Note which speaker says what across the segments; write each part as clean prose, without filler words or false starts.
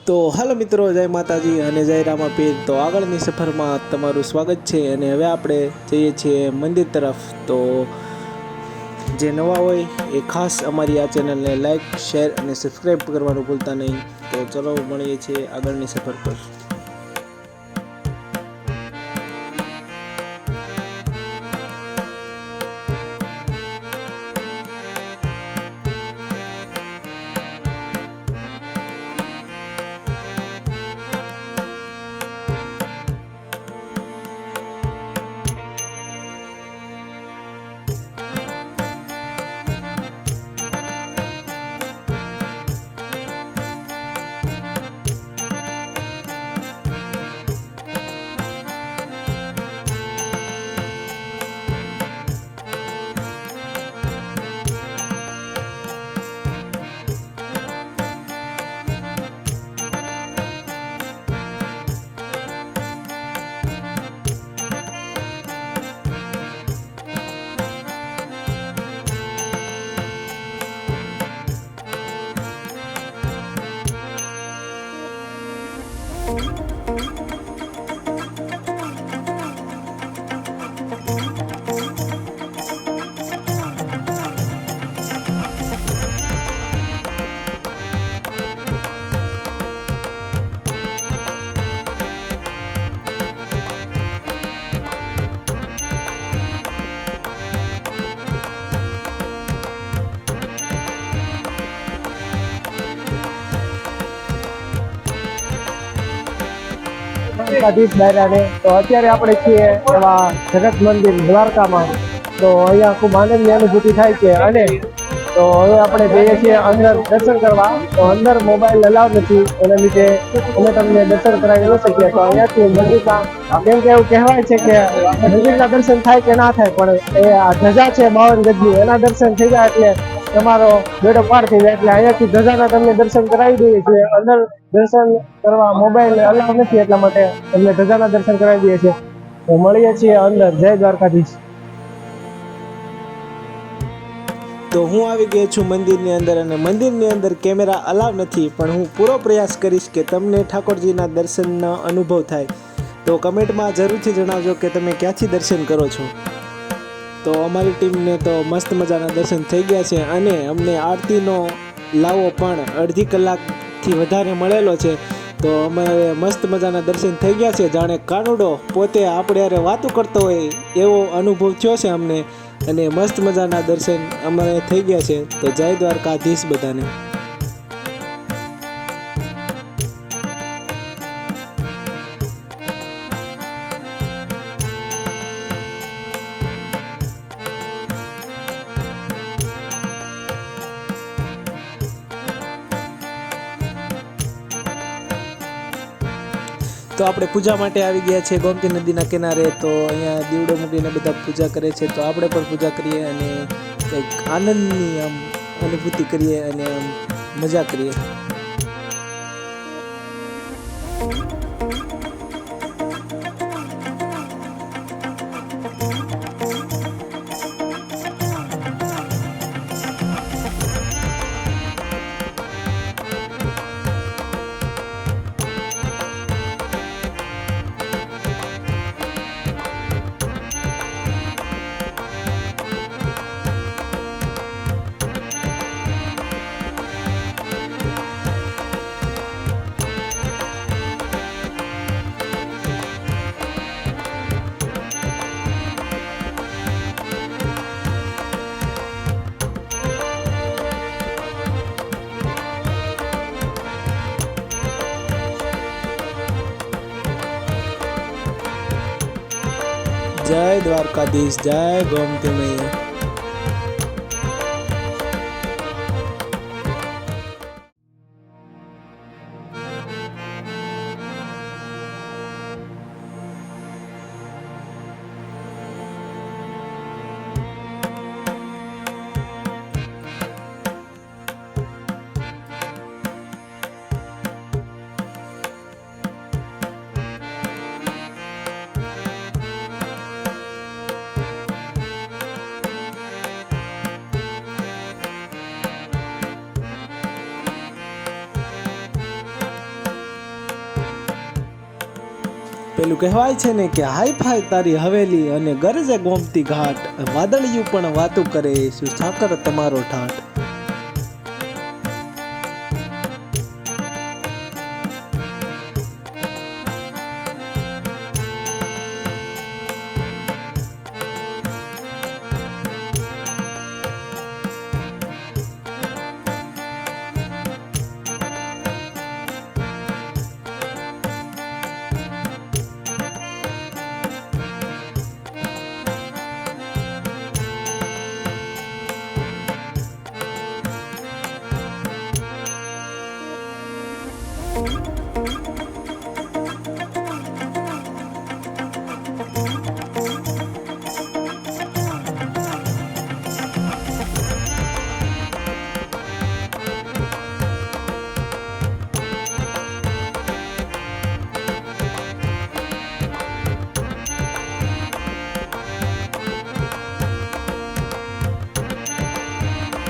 Speaker 1: તો હાલો મિત્રો, જય માતાજી અને જય રામાપીર। તો આગળની સફરમાં તમારું સ્વાગત છે અને હવે આપણે જઈએ છીએ મંદિર તરફ। તો જે નવા હોય એ ખાસ અમારી આ ચેનલને લાઈક, શેર અને સબસ્ક્રાઈબ કરવાનું ભૂલતા નહીં। તો ચલો મળીએ છીએ આગળની સફર પર।
Speaker 2: દ્વારકાધીશ દાયરાને તો અત્યારે આપણે છીએ એવા જગત મંદિર દ્વારકામાં। તો અહીંયા ખૂબ આનંદની અનુભૂતિ થાય છે અને તો હવે આપણે જઈએ છીએ અંદર દર્શન કરવા। તો અંદર મોબાઈલ અલાઉ નથી, એના લીધે અમે તમને દર્શન કરાવી ન શકીએ। તો અહીંયાથી મંદિરમાં કેમ કે એવું કહેવાય છે કે મંદિરના દર્શન થાય કે ના થાય, પણ એ આ ધજા છે 52 ગજની, એના દર્શન થઈ જાય એટલે તમારો બેડો પાર થઈ જાય। એટલે અહીંયાથી ધજાના તમને દર્શન કરાવી દઈએ છીએ। અંદર દર્શન કરવા મોબાઈલ અલાઉ નથી, એટલા માટે તમને ધજાના દર્શન કરાવી દઈએ છીએ। તો મળીએ છીએ અંદર। જય દ્વારકાધીશ।
Speaker 1: તો હું આવી ગયો છું મંદિરની અંદર અને મંદિરની અંદર કેમેરા અલાવ નથી, પણ હું પૂરો પ્રયાસ કરીશ કે તમને ઠાકોરજીના દર્શનનો અનુભવ થાય। તો કમેન્ટમાં જરૂરથી જણાવજો કે તમે ક્યાંથી દર્શન કરો છો। તો અમારી ટીમને તો મસ્ત મજાના દર્શન થઈ ગયા છે અને અમને આરતીનો લાવો પણ અડધી કલાકથી વધારે મળેલો છે। તો અમારે મસ્ત મજાના દર્શન થઈ ગયા છે, જાણે કાનુડો પોતે આપણે યારે વાતું કરતો હોય એવો અનુભવ થયો છે અમને, અને મસ્ત મજાના દર્શન અમારે થઈ ગયા છે। તો જય દ્વારકાધીશ બધાને। તો આપણે પૂજા માટે આવી ગયા છે ગોમતી નદીના કિનારે। તો અહીંયા દીવડો મૂકીને બધા પૂજા કરે છે, તો આપણે પણ પૂજા કરીએ અને કંઈક આનંદની આમ અનુભૂતિ કરીએ અને આમ મજા કરીએ। જય દ્વારકાધીશ, જય ગોમતી મૈયા। પેલું કહેવાય છે ને કે હાઈ ફાઈ તારી હવેલી અને ગરજે ગોમતી ઘાટ, વાદળિયું પણ વાતું કરે, શું સાકર તમારો ઠાઠ.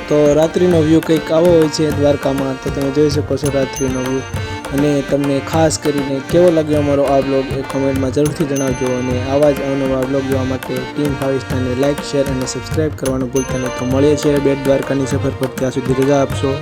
Speaker 1: તો રાત્રિનો વ્યૂ કંઈક આવો હોય છે દ્વારકામાં, તો તમે જોઈ શકો છો રાત્રિનો વ્યૂ. અને તમને ખાસ કરીને કેવો લાગ્યો અમારો આ બ્લોગ એ કમેન્ટમાં જરૂરથી જણાવજો. અને આવા જ અવનવા બ્લોગ જોવા માટે ટીમ ફાવિસ્ટાને લાઇક, શેર અને સબસ્ક્રાઈબ કરવાનું ભૂલતા નહીં. તો મળીએ છીએ બેટ દ્વારકાની સફર પર, ત્યાં સુધી રજા આપશો.